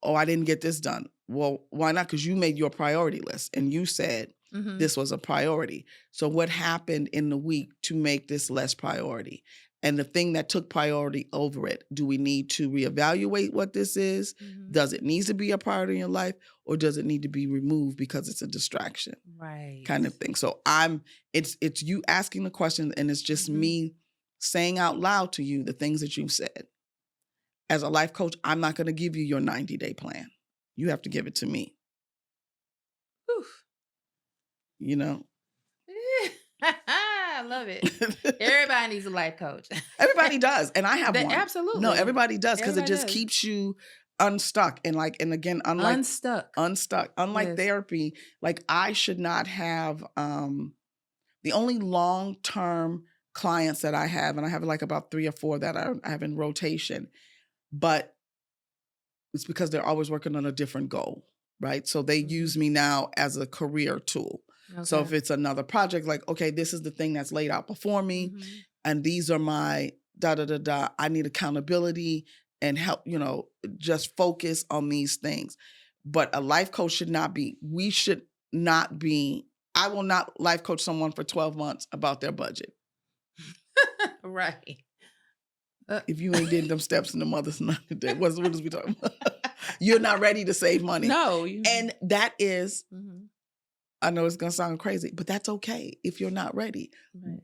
oh, I didn't get this done. Well, why not? Because you made your priority list and you said Mhm. this was a priority. So what happened in the week to make this less priority? And the thing that took priority over it, do we need to reevaluate what this is? Mhm. Does it need to be a priority in your life, or does it need to be removed because it's a distraction? Right. Kind of thing. So it's you asking the question, and it's just Mhm. me saying out loud to you the things that you've said. As a life coach, I'm not going to give you your 90-day plan. You have to give it to me, Whew. you know? I love it. Everybody needs a life coach. Everybody does. And I have That one. No, absolutely. everybody does, because it Everybody just does. keeps you unstuck. And again, Unstuck. unlike Yes. therapy, like I should not have the only long-term clients that I have, and I have like about 3 or 4 that I have in rotation, but it's because they're always working on a different goal, right? So they Mhm. use me now as a career tool. So Okay. if it's another project, like, okay, this is the thing that's laid out before me, Mhm. and these are my da da da da. I need accountability and help, just focus on these things. But a life coach we should not be, I will not life coach someone for 12 months about their budget. Right. Uh, If you ain't did them steps in the mother's 90 day, what is we talking about? You're not ready to save money. no. You. And that is, Mhm. I know it's going to sound crazy, but that's okay if you're not ready. Right.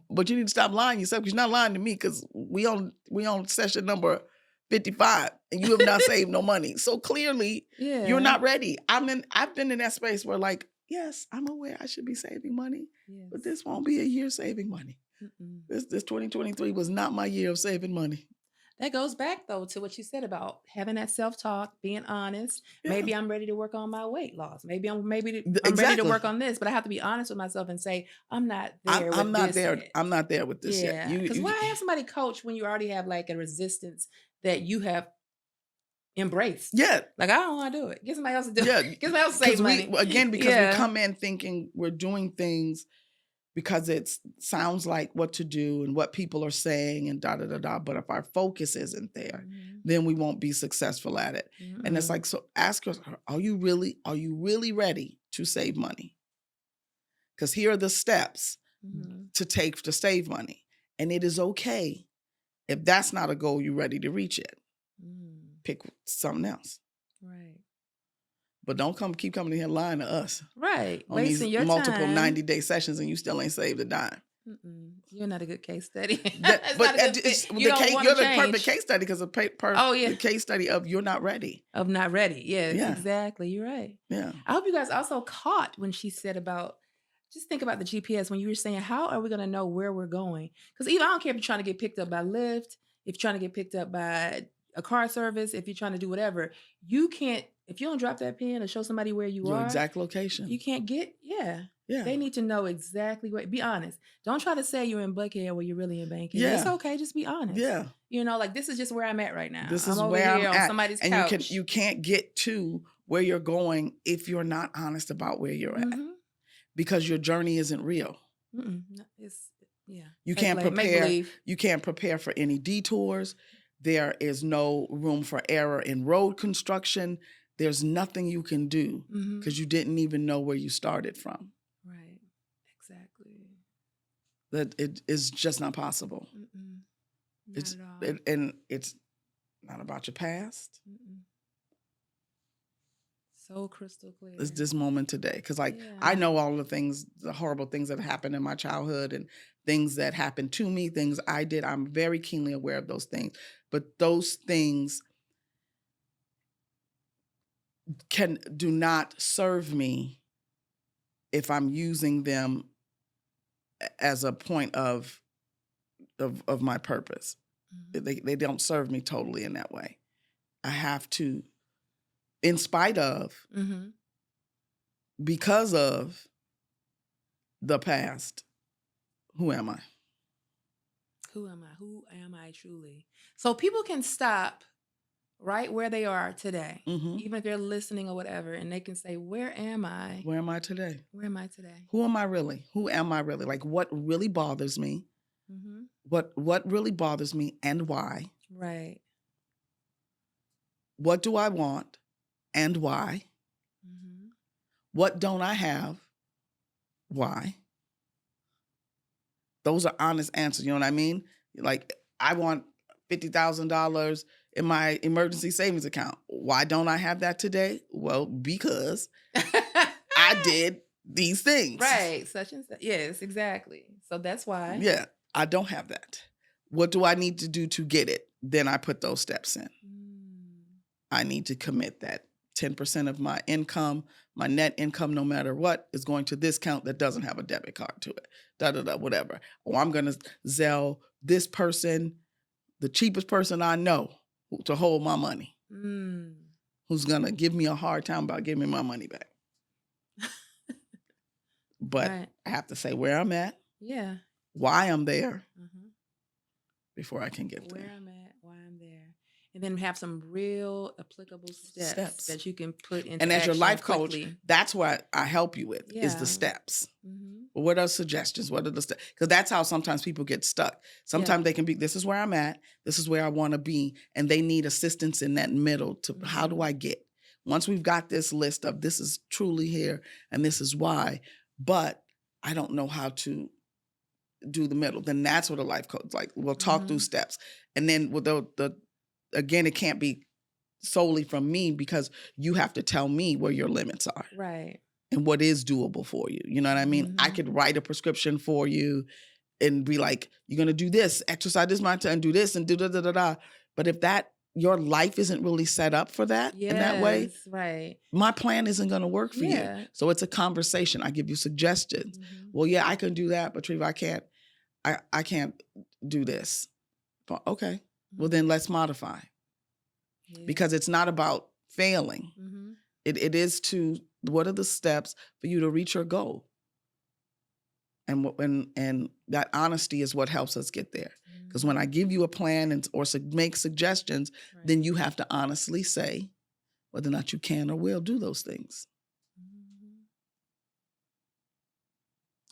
But you need to stop lying yourself, because you're not lying to me, because we on session number 55 and you have not saved no money. So clearly you're Yeah. not ready. I've been in that space where, like, yes, I'm aware I should be saving money, but Yes. this won't be a year saving money. Mm-mm. This 2023 was not my year of saving money. That goes back though to what you said about having that self-talk, being honest. Yeah, Maybe I'm ready to work on my weight loss. Maybe I'm ready to exactly. work on this, but I have to be honest with myself and say I'm not I'm there I'm with not this there. yet. I'm not there with this yet. Yeah, because You why have somebody coach when you already have like a resistance that you have embraced? yeah, Like I don't want to do it. Get somebody else to do yeah, it. Get somebody else to save because money. because we Yeah. come in thinking we're doing things because it sounds like what to do and what people are saying and da da da da. But if our focus isn't there, Mhm. then we won't be successful at it. And it's Mm-mm. like, so ask yourself, are you really ready to save money? Because here are the steps Mhm. to take to save money. And it is okay if that's not a goal you're ready to reach it. Mm. Pick something else. Right. But don't keep coming in here lying to us Right. on these Wasting your multiple time. 90-day sessions and you still ain't saved a dime. You're not a good case study. That, It's but not a good it's fit. You don't want you're to the perfect change. case study because Oh the yeah, case study of you're not ready. of not ready. Yes, Yeah, exactly. You're right. yeah, I hope you guys also caught when she said about just think about the GPS when you were saying how are we going to know where we're going? Because even I don't care if you're trying to get picked up by Lyft, if you're trying to get picked up by a car service, if you're trying to do whatever, you can't if you don't drop that pin or show somebody where you your are, exact location. you can't get yeah. Yeah, They need to know exactly where. Be honest. Don't try to say you're in Buckhead where you're really in Bankhead. It's yeah, okay. Just be honest. yeah. Like this is just where I'm at right now. This I'm is over where I'm here on at, somebody's and couch. you can't get to where you're going if you're not honest about where you're at, because your journey isn't real. It's yeah. You Make can't make prepare. believe. You can't prepare for any detours. There is no room for error in road construction. There's nothing you can do because you didn't even know where you started from. Right. Exactly. That it is just not possible. Not It's at all. and it's not about your past. So crystal clear. It's this moment today. Because I Yeah. know all the things, the horrible things that happened in my childhood and things that happened to me, things I did. I'm very keenly aware of those things. But those things do not serve me if I'm using them as a point of my purpose. They don't serve me totally in that way. I have to, in spite of, because of the past, who am I? Who am I? Who am I truly? So people can stop right where they are today, even if they're listening or whatever, and they can say, where am I? Where am I today? Where am I today? Who am I really? Who am I really? Like, what really bothers me? What really bothers me and why? Right. What do I want and why? What don't I have? Why? Those are honest answers. You know what I mean? Like, I want $50,000 in my emergency savings account. Why don't I have that today? Well, because I did these things. Right. Such and such. Yes, exactly. So that's why. Yeah, I don't have that. What do I need to do to get it? Then I put those steps in. I need to commit that 10% of my income, my net income, no matter what, is going to this account that doesn't have a debit card to it. Whatever. Or I'm going to Zelle this person, the cheapest person I know, to hold my money, who's going to give me a hard time about giving me my money back. But right. I have to say where I'm at, yeah, why I'm there, before I can get there. Where I'm at, why I'm there. And then have some real applicable steps that you can put into And as your life quickly. coach, that's what I help you with, is the steps. What are suggestions? What are the steps? Because that's how sometimes people get stuck. Sometimes they can be, this is where I'm at, this is where I want to be, and they need assistance in that middle to how do I get? Once we've got this list of this is truly here and this is why, but I don't know how to do the middle, then that's what a life coach like. We'll talk through steps. And then with again, it can't be solely from me because you have to tell me where your limits are. Right. And what is doable for you. You know what I mean? I could write a prescription for you and be like, you're going to do this, exercise this much and do this and do da-da-da-da. But if your life isn't really set up for that in that way, right. my plan isn't going to work for you. So it's a conversation. I give you suggestions. Well, yeah, I can do that, but Treiva, I can't do this. But, okay. Well, then let's modify. Because it's not about failing. It is what are the steps for you to reach your goal? And that honesty is what helps us get there. Because when I give you a plan or make suggestions, then you have to honestly say whether or not you can or will do those things.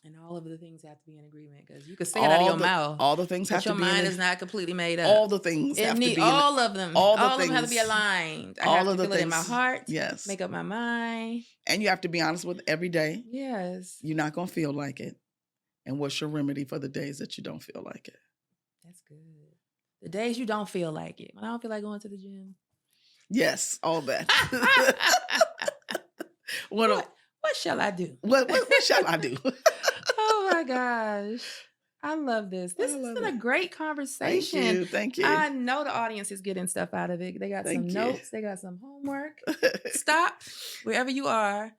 And all of the things have to be in agreement because you can say it out of your mouth. All the things have to be. Your mind is not completely made up. All the things have to be. All of them. All of them have to be aligned. I have to feel it in my heart. Yes. Make up my mind. And you have to be honest with every day. Yes. You're not going to feel like it. And what's your remedy for the days that you don't feel like it? That's good. The days you don't feel like it. When I don't feel like going to the gym. Yes, all that. What shall I do? What shall I do? Oh my gosh. I love this. I This has love been it. a great Thank conversation. you. Thank you. I know the audience is getting stuff out of it. They got some Thank you. notes, they got some homework. Stop wherever you are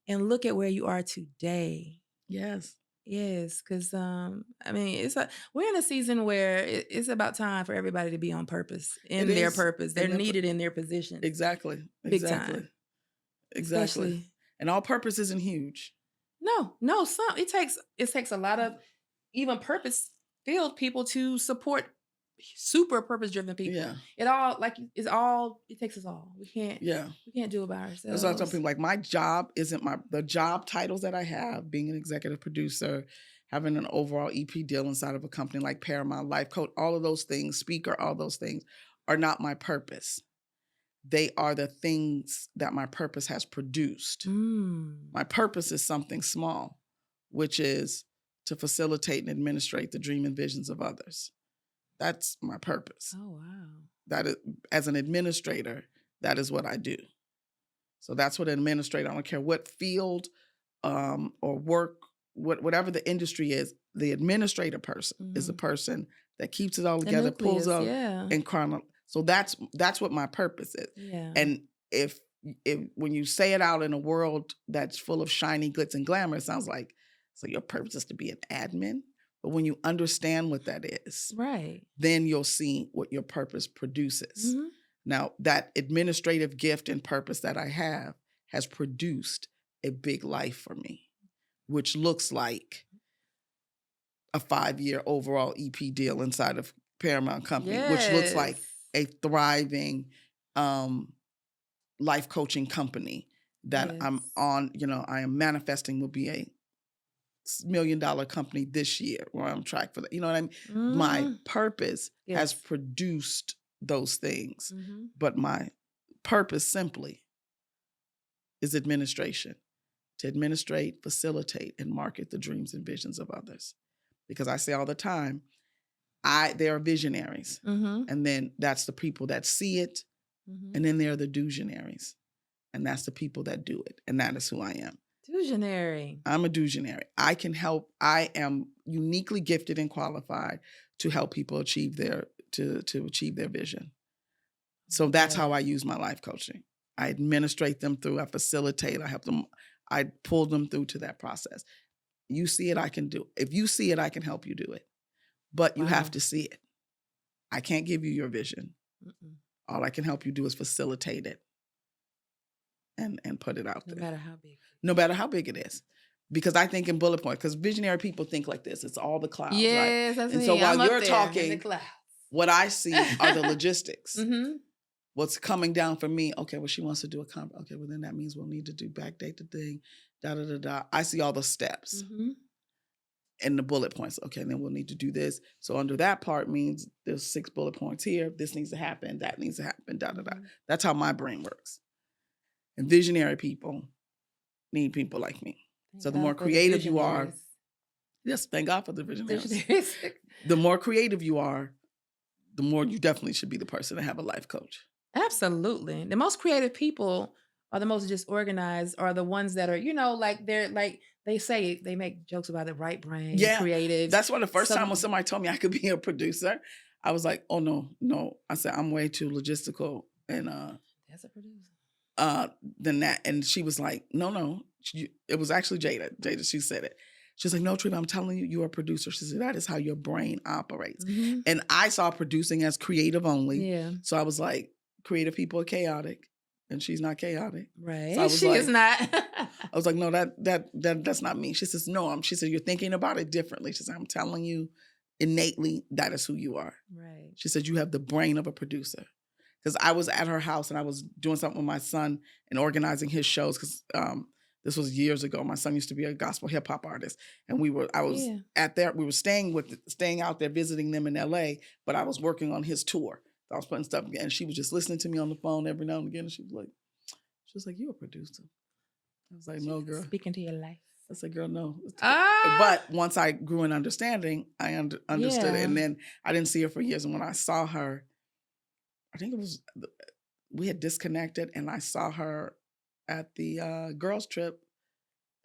and look at where you are today. Yes. Yes, because I mean, we're in a season where it's about time for everybody to be on purpose, It in their is. purpose. They're And the, needed in their positions, exactly. big time. Exactly. Exactly. Especially And all purpose isn't huge. no, it takes a lot of even purpose-filled people to support super purpose-driven people. Yeah. It takes us all. Yeah. We can't do it by That's why I tell ourselves. people like my job isn't the job titles that I have, being an executive producer, having an overall EP deal inside of a company like Paramount, Life Coach, all of those things, speaker, all those things are not my purpose. They are the things that my purpose has produced. Mm. My purpose is something small, which is to facilitate and administrate the dream and visions of others. That's my purpose. Oh, wow. That is, as an administrator, that is what I do. So that's what an administrator, I don't care what field or work, whatever the industry is, the administrator person is the person that keeps it all The together, pulls nucleus, up yeah. and So that's what my purpose is. Yeah. And if when you say it out in a world that's full of shiny glitz and glamour, it sounds like, so your purpose is to be an admin. But when you understand what that is, Right. then you'll see what your purpose produces. Mhm. Now, that administrative gift and purpose that I have has produced a big life for me, which looks like a 5-year overall EP deal inside of Paramount Company, which looks like Yes. a thriving life coaching company that I'm Yes. on, I am manifesting will be a $1 million company this year, where I'm tracked for that. You know what I mean? My Mm. purpose has Yes. produced those things, Mhm. but my purpose simply is administration, to administrate, facilitate, and market the dreams and visions of others. Because I say all the time, they are visionaries. Mhm. And then that's the people that see it. Mhm. And then there are the dousionaries. And that's the people that do it. And that is who I am. Visionary. I'm a dousionaire. I can help. I am uniquely gifted and qualified to help people achieve to achieve their vision. So that's how I use my life coaching. I administrate them through, I facilitate, I help them, I pull them through to that process. You see it, I can do it. If you see it, I can help you do it. But you have to see it. I can't give you your vision. Mm-mm. All I can help you do is facilitate it and put it out there. No matter how big. No matter how big it is. Because I think in bullet points, because visionary people think like this. It's all the clouds, right? Yes, that's And me. so while I'm up you're there in talking, the clouds. what I see are the logistics. Mm-hmm. What's coming down for me, okay, well, she wants to do a conference. Okay, well, then that means we'll need to do backdate the thing, da-da-da-da. I see all the steps and the bullet points. Okay, and then we'll need to do this. So under that part means there's 6 bullet points here. This needs to happen. That needs to happen, da-da-da. That's how my brain works. And visionary people need people like me. So the more creative you are, yes, thank God for the visionaries. The more creative you are, the more you definitely should be the person to have a life coach. Absolutely. The most creative people are the most disorganized, are the ones that are, they're like, they say, they make jokes about the right brain, creative. That's why the first time when somebody told me I could be a producer, I was like, oh, no. I said, I'm way too logistical. And that's a producer. Than that. And she was like, no. It was actually Jada. She said it. She's like, no, Treiva, I'm telling you, you're a producer. She said, that is how your brain operates. Mm-hmm. And I saw producing as creative only. Yeah. So I was like, creative people are chaotic, and she's not chaotic. Right. So I was she is not. I was like, no, that's not me. She says, no. She said, you're thinking about it differently. She said, I'm telling you, innately, that is who you are. Right. She said, you have the brain of a producer. Because I was at her house and I was doing something with my son and organizing his shows. Because this was years ago. My son used to be a gospel hip hop artist, and we were staying out there visiting them in LA. But I was working on his tour. I was putting stuff together, and she was just listening to me on the phone every now and again. And she was like, "You a producer?" I was like, "No, girl." Speaking to your life. I said, "Girl, no." But once I grew in understanding, I understood it, and then I didn't see her for years. And when I saw her, I think it was we had disconnected, and I saw her at the girls' trip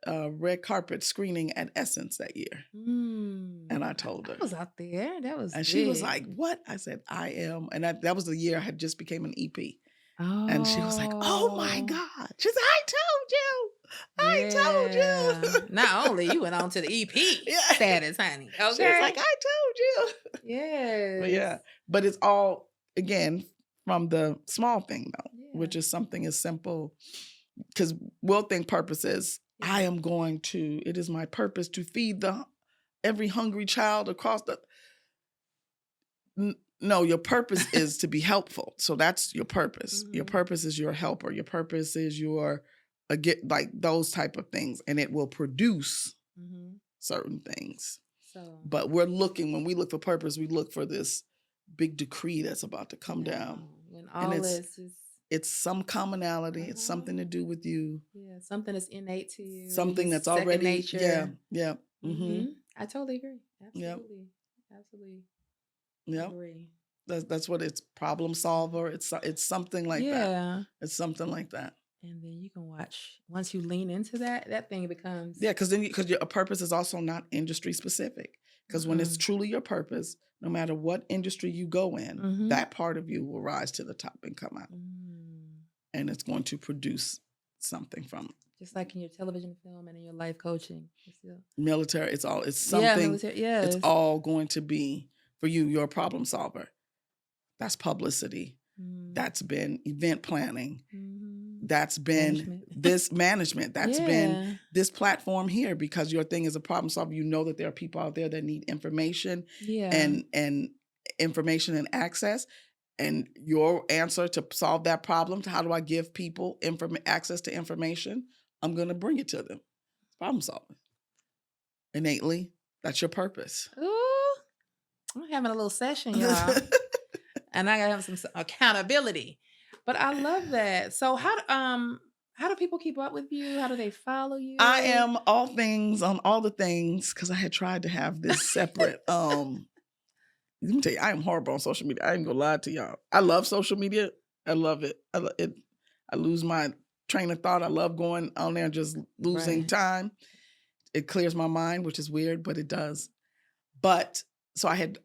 red carpet screening at Essence that year. And I told I her. was out there. That was And she was big. like, what? I said, I am. And that was the year I had just became an EP. And she was like, oh my Oh, God. She said, I told you. I yeah. told you. Not only you went on to the EP Yeah. status, honey. She was like, Okay. I told you. But Yes. yeah. But it's all, again, from the small thing, though, which Yeah. is something as simple. Because we'll think purpose is, Yeah. it is my purpose to feed every hungry child across the. No, your purpose is to be helpful. So that's your purpose. Your Mhm. purpose is your helper. Your purpose is your like those type of things, and it will produce Mhm. certain things. So But when we look for purpose, we look for this big decree that's about to come down, no, when and all this is it's some commonality. It's something to do with you. yeah, something that's innate to you. Something It's that's second already nature. yeah. Mm-hmm. I totally agree. Yep. Absolutely Yep. agree. That's what it's problem solver. It's something like that. Yeah. It's something like that. And then you can watch once you lean into that thing becomes Yeah, because your purpose is also not industry specific. Because when it's truly your purpose, no matter what industry you go in, that part of you will rise to the top and come out, and it's going to produce something from it. just like in your television film and in your life coaching. Military, it's something. Yeah, military, yes. It's all going to be for you. You're a problem solver. That's publicity. That's been event planning. That's been this management. That's been this platform here, because your thing is a problem solver. You know that there are people out there that need information and information and access. And your answer to solve that problem, to how do I give people access to information? I'm going to bring it to them. Problem solving. Innately, that's your purpose. Ooh, I'm having a little session, y'all. And I gotta have some accountability. But I love that. So how do people keep up with you? How do they follow you? I am all things on all the things, because I had tried to have this separate. Let me tell you, I am horrible on social media. I ain't gonna lie to y'all. I love social media. I love it. I lose my train of thought. I love going on there and just losing time. It clears my mind, which is weird, but it does. But so I have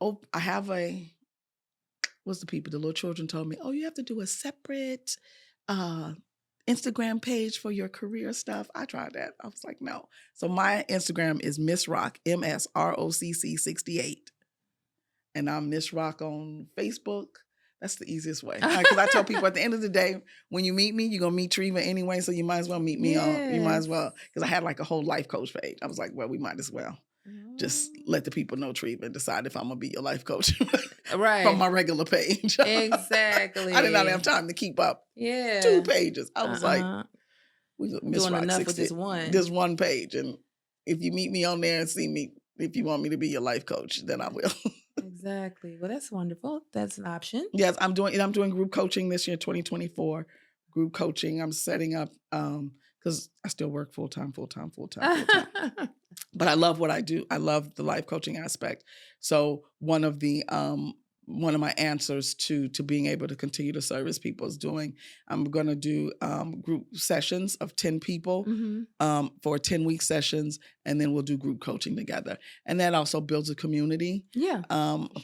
what's the people? The little children told me, oh, you have to do a separate Instagram page for your career stuff. I tried that. I was like, no. So my Instagram is Miss Rock, MSROCC 68. And I'm Miss Rock on Facebook. That's the easiest way. Because I tell people at the end of the day, when you meet me, you're going to meet Treiva anyway. So you might as well meet me on, you might as well. Because I had like a whole life coach page. I was like, well, we might as well just let the people know Treiva and decide if I'm going to be your life coach from my regular page. Exactly. I did not have time to keep up 2 pages. I was like, we Miss doing Rock enough 60, with this one page. And if you meet me on there and see me, if you want me to be your life coach, then I will. Exactly. Well, that's wonderful. That's an option. Yes, I'm doing group coaching this year, 2024. Group coaching. I'm setting up because I still work full time. But I love what I do. I love the life coaching aspect. So one of my answers to being able to continue to service people is I'm going to do group sessions of 10 people for 10-week sessions, and then we'll do group coaching together. And that also builds a community. Yeah,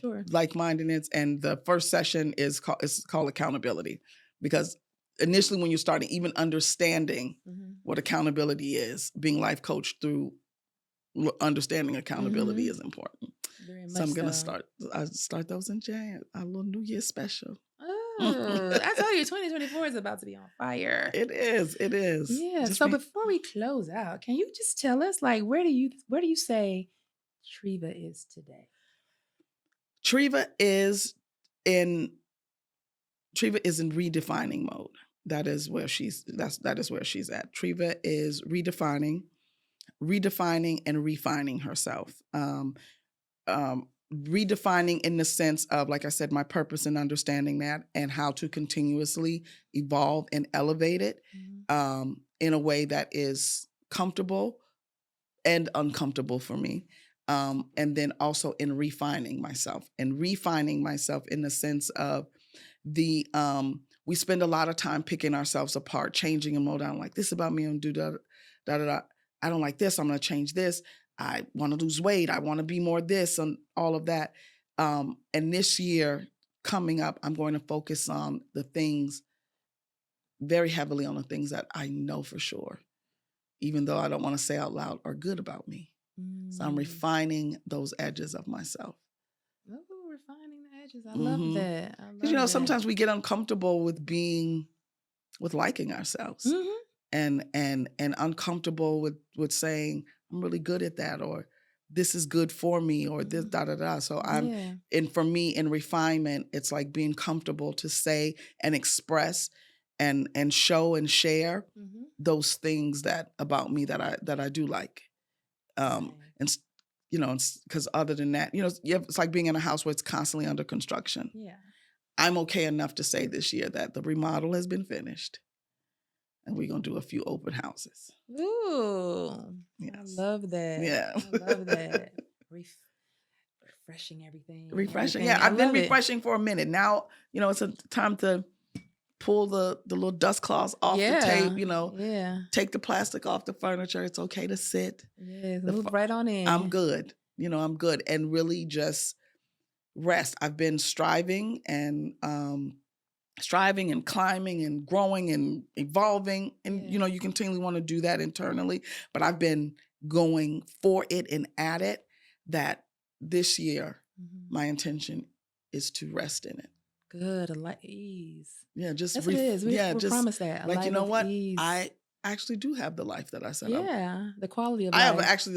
sure. Like-mindedness. And the first session is called accountability, because initially when you're starting, even understanding what accountability is, being life coached through understanding accountability is important. Very So I'm much going to start those in Jan, a little New Year's special. Oh, I told you 2024 is about to be on fire. It is. Yeah. So before we close out, can you just tell us, like, where do you say Treiva is today? Treiva is in redefining mode. That is where she's at. Treiva is redefining and refining herself. Redefining in the sense of, like I said, my purpose and understanding that, and how to continuously evolve and elevate it in a way that is comfortable and uncomfortable for me. And then also in refining myself in the sense of we spend a lot of time picking ourselves apart, changing and mold down, like this about me and do da da da da. I don't like this. I'm going to change this. I want to lose weight. I want to be more this and all of that. And this year coming up, I'm going to focus on the things very heavily on the things that I know for sure, even though I don't want to say out loud, are good about me. So I'm refining those edges of myself. Oh, refining the edges. I love that. I Because, love that. sometimes we get uncomfortable with liking ourselves and uncomfortable with saying, I'm really good at that, or this is good for me, or this, da, da, da. So and for me in refinement, it's like being comfortable to say and express and show and share those things that about me that I do like. And because other than that, it's like being in a house where it's constantly under construction. Yeah. I'm okay enough to say this year that the remodel has been finished and we're going to do a few open houses. Ooh. Yes. I love that. Yeah. I love that. Refreshing everything. Refreshing. Yeah. I've been refreshing for a minute. Now, it's a time to pull the little dust cloths off the tape, take the plastic off the furniture. It's okay to sit. Yeah, move right on in. I'm good. I'm good. And really just rest. I've been striving and climbing and growing and evolving. And, you continually want to do that internally. But I've been going for it and at it, that this year, my intention is to rest in it. Good. A life ease. Yeah, just it is. We promise that. Like, what? Ease. I actually do have the life that I said. The quality of life. I have actually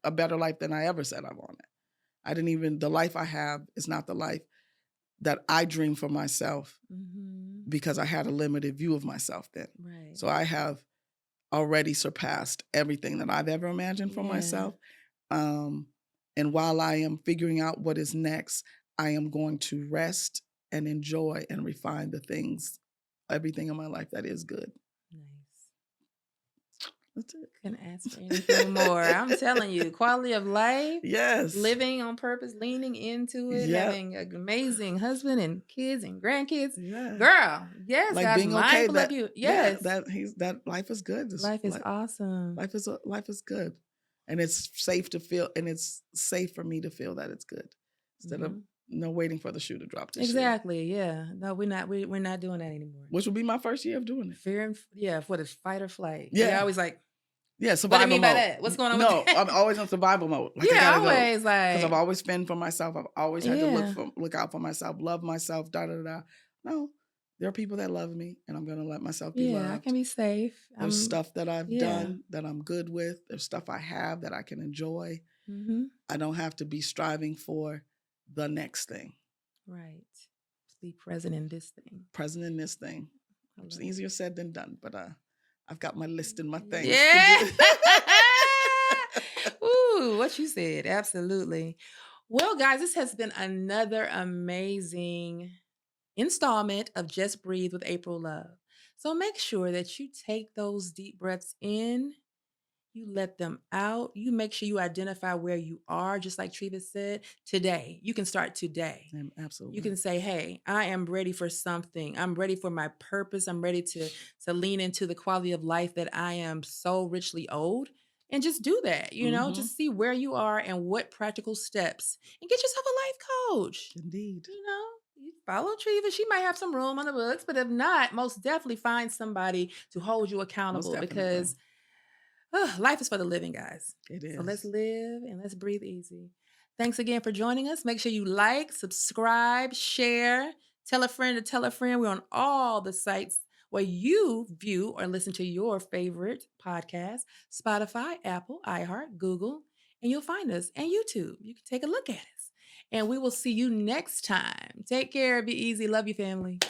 a better life than I ever said I wanted. The life I have is not the life that I dreamed for myself because I had a limited view of myself then. Right. So I have already surpassed everything that I've ever imagined for myself. And while I am figuring out what is next, I am going to rest and enjoy and refine everything in my life that is good. Nice. That's it. Couldn't ask for anything more. I'm telling you, quality of life. Yes. Living on purpose, leaning into it, having an amazing husband and kids and grandkids. Yeah. Girl, yes, like God's being mindful okay of you. Yes. That life is good. Life is awesome. Life is good. And it's safe to feel, and it's safe for me to feel that it's good. Instead of waiting for the shoe to drop this year. Yeah. No, we're not doing that anymore. Which will be my first year of doing it. Fear and what is fight or flight? Yeah. You're always like, survival mode. What do you mean by that? What's going on with that? No, I'm always in survival mode. Like, always like, because I've always been for myself. I've always had to look out for myself, love myself, da da da. No, there are people that love me, and I'm going to let myself be loved. I can be safe. There's stuff that I've done that I'm good with. There's stuff I have that I can enjoy. I don't have to be striving for the next thing. Right. Just be present in this thing. Present in this thing. It's easier said than done, but I've got my list and my things. Yeah. Ooh, what you said. Absolutely. Well, guys, this has been another amazing installment of Just Breathe with April Love. So make sure that you take those deep breaths in. You let them out. You make sure you identify where you are, just like Treiva said. Today, you can start today. Absolutely. You can say, hey, I am ready for something. I'm ready for my purpose. I'm ready to lean into the quality of life that I am so richly owed. And just do that, just see where you are and what practical steps. And get yourself a life coach. Indeed. You follow Treiva. She might have some room on the books, but if not, most definitely find somebody to hold you accountable because life is for the living, guys. It is. So let's live and let's breathe easy. Thanks again for joining us. Make sure you like, subscribe, share, tell a friend to tell a friend. We're on all the sites where you view or listen to your favorite podcast: Spotify, Apple, iHeart, Google, and you'll find us, and YouTube. You can take a look at us. And we will see you next time. Take care. Be easy. Love you, family.